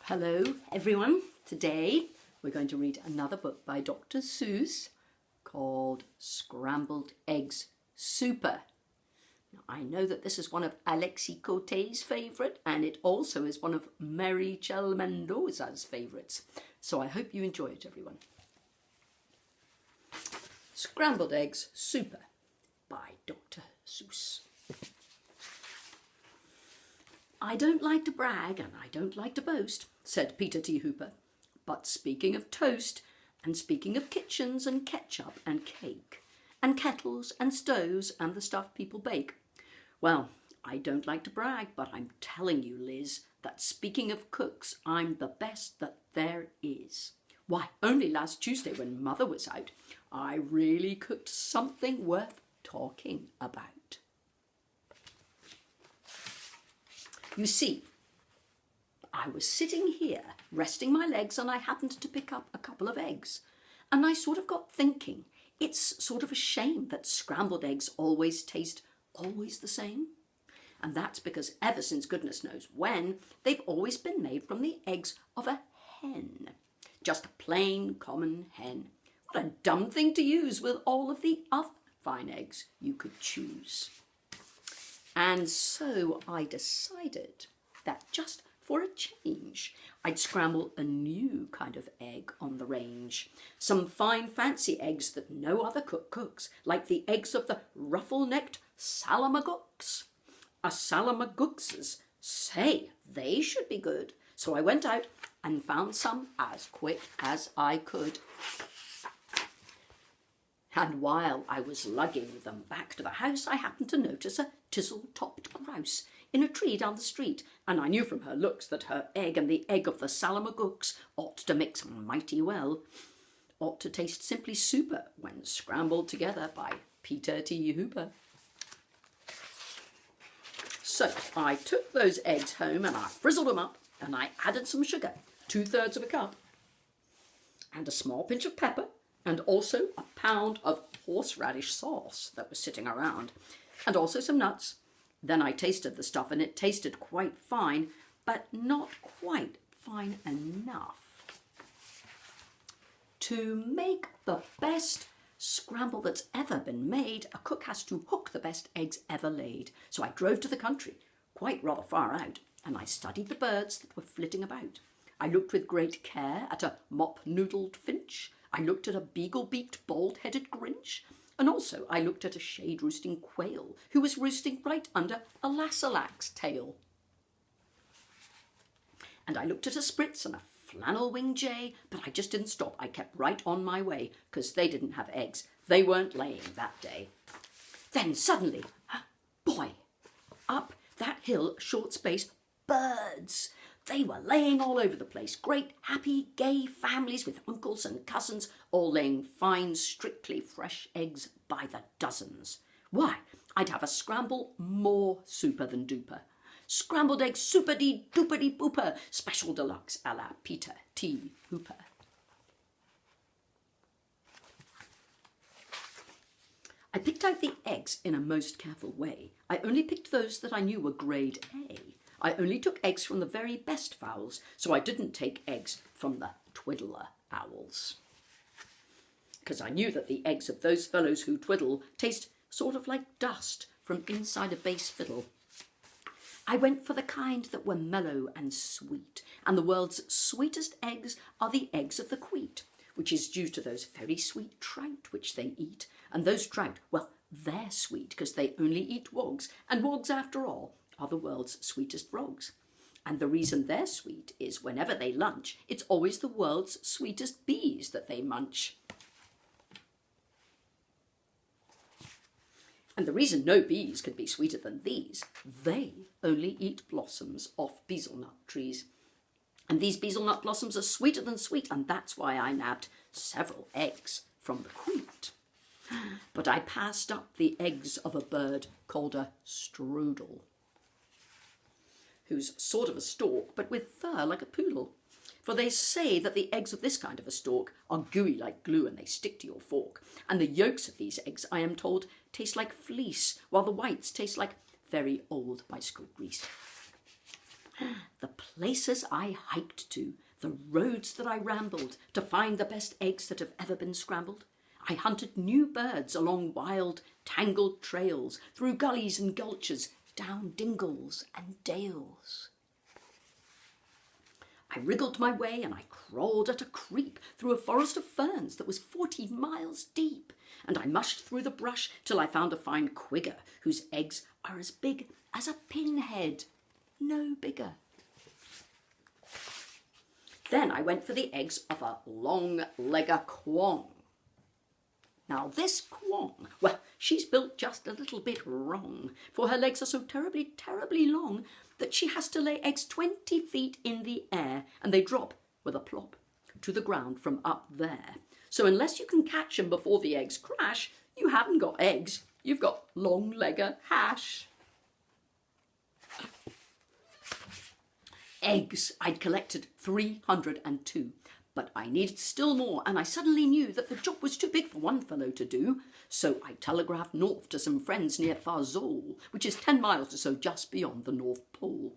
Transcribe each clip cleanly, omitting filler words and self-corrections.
Hello everyone. Today we're going to read another book by Dr. Seuss called Scrambled Eggs Super. Now, I know that this is one of Alexis Cote's favourite, and it also is one of Marichel Mendoza's favourites. So I hope you enjoy it, everyone. Scrambled Eggs Super by Dr. Seuss. I don't like to brag and I don't like to boast, said Peter T. Hooper. But speaking of toast, and speaking of kitchens and ketchup and cake, and kettles and stoves and the stuff people bake, well, I don't like to brag, but I'm telling you, Liz, that speaking of cooks, I'm the best that there is. Why, only last Tuesday when Mother was out, I really cooked something worth talking about. You see, I was sitting here resting my legs and I happened to pick up a couple of eggs. And I sort of got thinking, it's sort of a shame that scrambled eggs always taste always the same. And that's because ever since goodness knows when, they've always been made from the eggs of a hen. Just a plain common hen. What a dumb thing to use with all of the other fine eggs you could choose. And so I decided that just for a change, I'd scramble a new kind of egg on the range. Some fine fancy eggs that no other cook cooks, like the eggs of the ruffle-necked salamagooks. A salamagooks, say, they should be good. So I went out and found some as quick as I could. And while I was lugging them back to the house, I happened to notice a tizzle-topped grouse in a tree down the street, and I knew from her looks that her egg and the egg of the salamagooks ought to mix mighty well, ought to taste simply super when scrambled together by Peter T. Hooper. So I took those eggs home and I frizzled them up, and I added some sugar, 2/3 of a cup, and a small pinch of pepper, and also a pound of horseradish sauce that was sitting around, and also some nuts. Then I tasted the stuff and it tasted quite fine, but not quite fine enough. To make the best scramble that's ever been made, a cook has to hook the best eggs ever laid. So I drove to the country, quite rather far out, and I studied the birds that were flitting about. I looked with great care at a mop-noodled finch. I looked at a beagle-beaked, bald-headed grinch, and also I looked at a shade-roosting quail who was roosting right under a lassalax tail. And I looked at a spritz and a flannel-winged jay, but I just didn't stop. I kept right on my way, because they didn't have eggs. They weren't laying that day. Then suddenly, boy, up that hill, short space, birds. They were laying all over the place. Great, happy, gay families with uncles and cousins, all laying fine, strictly fresh eggs by the dozens. Why, I'd have a scramble more super than duper. Scrambled eggs super-dee-dooper-dee-booper, special deluxe a la Peter T. Hooper. I picked out the eggs in a most careful way. I only picked those that I knew were grade A. I only took eggs from the very best fowls, so I didn't take eggs from the twiddler owls. Because I knew that the eggs of those fellows who twiddle taste sort of like dust from inside a bass fiddle. I went for the kind that were mellow and sweet, and the world's sweetest eggs are the eggs of the queet, which is due to those very sweet trout which they eat. And those trout, well, they're sweet because they only eat wogs, and wogs, after all, are the world's sweetest frogs. And the reason they're sweet is whenever they lunch, it's always the world's sweetest bees that they munch. And the reason no bees could be sweeter than these, they only eat blossoms off bezelnut trees. And these bezelnut blossoms are sweeter than sweet, and that's why I nabbed several eggs from the queet. But I passed up the eggs of a bird called a strudel, who's sort of a stork, but with fur like a poodle. For they say that the eggs of this kind of a stork are gooey like glue and they stick to your fork. And the yolks of these eggs, I am told, taste like fleece, while the whites taste like very old bicycle grease. The places I hiked to, the roads that I rambled to find the best eggs that have ever been scrambled. I hunted new birds along wild, tangled trails, through gullies and gulches, down dingles and dales. I wriggled my way and I crawled at a creep through a forest of ferns that was 40 miles deep, and I mushed through the brush till I found a fine quigger whose eggs are as big as a pinhead, no bigger. Then I went for the eggs of a long-legger quong. Now this quong, well, she's built just a little bit wrong, for her legs are so terribly, terribly long that she has to lay eggs 20 feet in the air, and they drop with a plop to the ground from up there. So unless you can catch them before the eggs crash, you haven't got eggs, you've got long-legger hash. Eggs, I'd collected 302, but I needed still more, and I suddenly knew that the job was too big for one fellow to do. So I telegraphed north to some friends near Farzol, which is 10 miles or so just beyond the North Pole.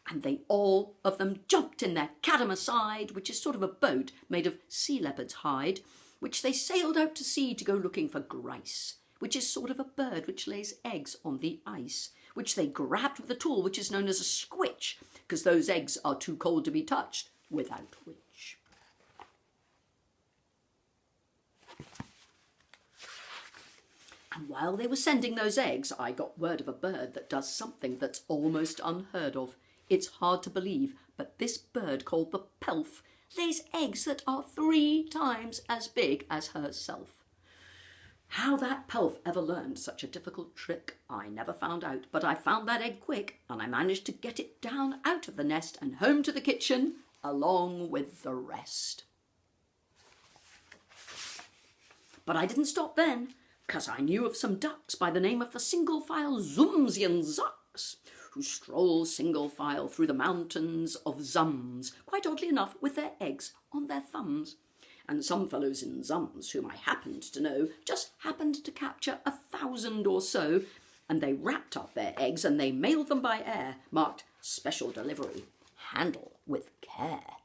And they all of them jumped in their catamasside, which is sort of a boat made of sea leopard's hide, which they sailed out to sea to go looking for grice, which is sort of a bird which lays eggs on the ice, which they grabbed with a tool which is known as a squitch, because those eggs are too cold to be touched, without which. And while they were sending those eggs, I got word of a bird that does something that's almost unheard of. It's hard to believe, but this bird called the pelf lays eggs that are 3 times as big as herself. How that pelf ever learned such a difficult trick, I never found out, but I found that egg quick, and I managed to get it down out of the nest and home to the kitchen, along with the rest. But I didn't stop then, because I knew of some ducks by the name of the single-file Zumsian Zucks, who stroll single-file through the mountains of Zums, quite oddly enough, with their eggs on their thumbs. And some fellows in Zums, whom I happened to know, just happened to capture 1,000 or so, and they wrapped up their eggs and they mailed them by air, marked special delivery, handle with care.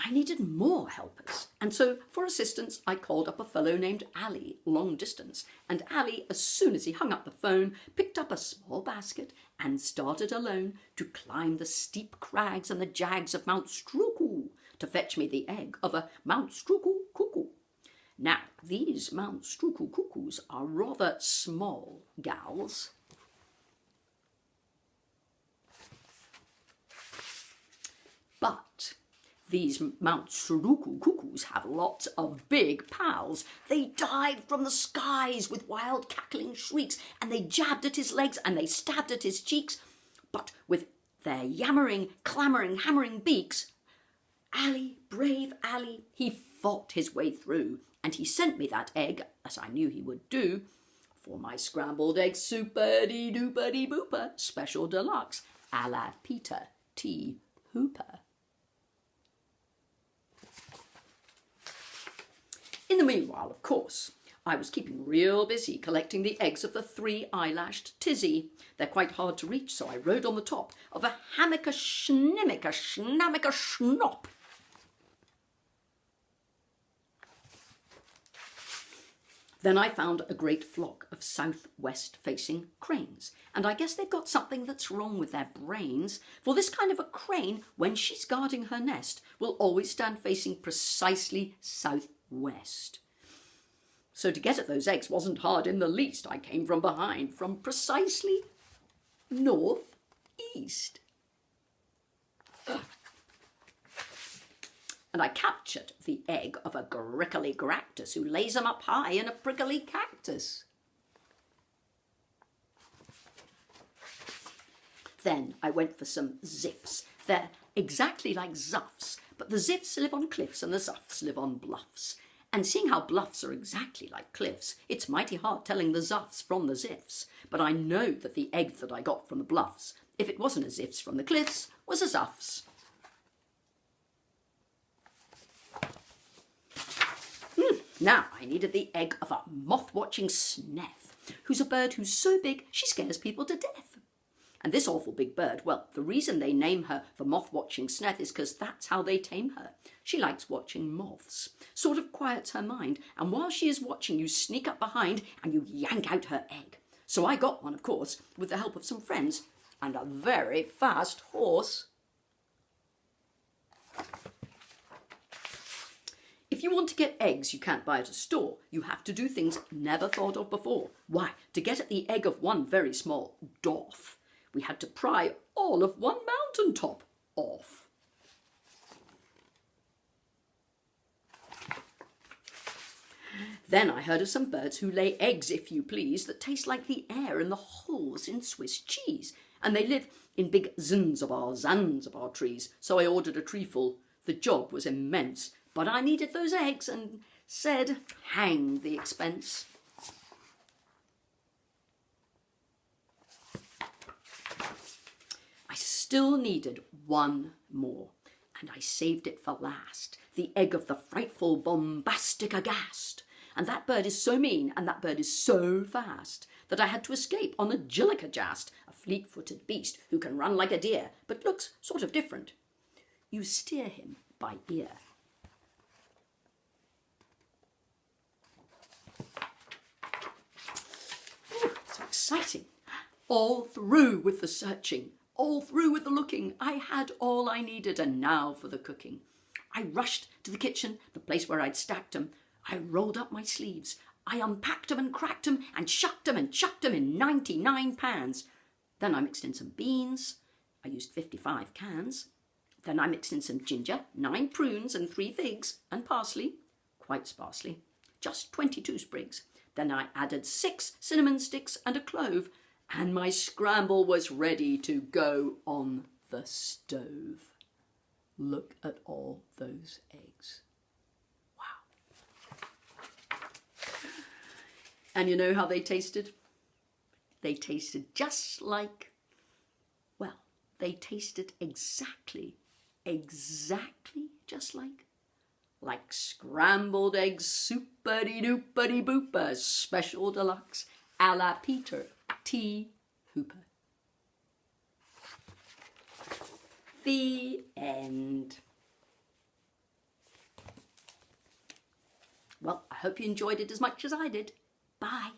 I needed more helpers, and so for assistance I called up a fellow named Ali, long distance, and Ali, as soon as he hung up the phone, picked up a small basket and started alone to climb the steep crags and the jags of Mount Struku to fetch me the egg of a Mount Struku cuckoo. Now, these Mount Struku cuckoos are rather small gals. But these Mount Struku cuckoos have lots of big pals. They dived from the skies with wild cackling shrieks, and they jabbed at his legs and they stabbed at his cheeks. But with their yammering, clamouring, hammering beaks, Ali, brave Ali, he fought his way through, and he sent me that egg, as I knew he would do, for my scrambled egg super-dee-dooper-dee-booper special deluxe, a la Peter T. Hooper. In the meanwhile, of course, I was keeping real busy collecting the eggs of the 3-eyelashed tizzy. They're quite hard to reach, so I rode on the top of a hammock-a-schnimmick-a-schnammick-a-schnop. Then I found a great flock of southwest-facing cranes, and I guess they've got something that's wrong with their brains, for this kind of a crane, when she's guarding her nest, will always stand facing precisely southwest. So to get at those eggs wasn't hard in the least. I came from behind, from precisely northeast. And I captured the egg of a grickly gractus who lays them up high in a prickly cactus. Then I went for some ziffs. They're exactly like zuffs, but the ziffs live on cliffs and the zuffs live on bluffs. And seeing how bluffs are exactly like cliffs, it's mighty hard telling the zuffs from the ziffs. But I know that the egg that I got from the bluffs, if it wasn't a ziffs from the cliffs, was a zuffs. Now I needed the egg of a moth-watching sneth, who's a bird who's so big she scares people to death. And this awful big bird, well, the reason they name her the moth-watching sneth is because that's how they tame her. She likes watching moths, sort of quiets her mind, and while she is watching, you sneak up behind and you yank out her egg. So I got one, of course, with the help of some friends and a very fast horse. If you want to get eggs you can't buy at a store, you have to do things never thought of before. Why? To get at the egg of one very small doff, we had to pry all of one mountain top off. Then I heard of some birds who lay eggs, if you please, that taste like the air in the holes in Swiss cheese. And they live in big Zanzibar trees. So I ordered a tree full. The job was immense, but I needed those eggs and said, hang the expense. I still needed one more, and I saved it for last, the egg of the frightful bombastic aghast. And that bird is so mean, and that bird is so fast, that I had to escape on a jillicajast, a fleet-footed beast who can run like a deer, but looks sort of different. You steer him by ear. Ooh, so exciting. All through with the searching, all through with the looking. I had all I needed, and now for the cooking. I rushed to the kitchen, the place where I'd stacked 'em. I rolled up my sleeves. I unpacked 'em and cracked 'em and shucked 'em and chucked 'em in 99 pans. Then I mixed in some beans. I used 55 cans. Then I mixed in some ginger, 9 prunes and 3 figs, and parsley, quite sparsely, just 22 sprigs. Then I added 6 cinnamon sticks and a clove, and my scramble was ready to go on the stove. Look at all those eggs. Wow. And you know how they tasted? They tasted just like, well, they tasted exactly just like scrambled eggs, super-de-dooper-de-booper, special deluxe, a la Peter T. Hooper. The end. Well, I hope you enjoyed it as much as I did. Bye.